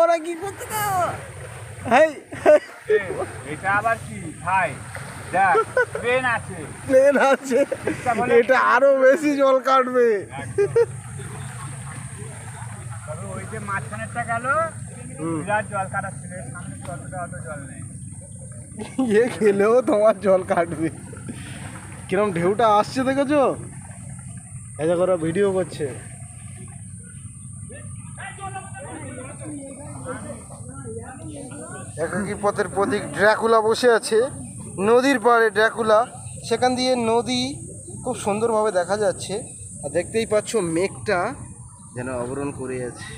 ওরা কি করতে এটা আবার কি ভাই প্লেন আছে এটা আরো বেশি জল কাটবে। তবে ওই যে মাঝখানেরটা গেল বিরাট জল কাটাচ্ছিল, সামনে অতটা অত জল নেই। খেলেও তোমার জল কাটবে। কিরম ঢেউটা আসছে দেখেছো? এটা করে ভিডিও করছে। একাকী পথের প্রতীক ড্রাকুলা বসে আছে নদীর পাড়ে। ড্রাকুলা সেখান দিয়ে নদী খুব সুন্দরভাবে দেখা যাচ্ছে। আর দেখতেই পাচ্ছ মেঘটা যেন আবরণ করে আছে।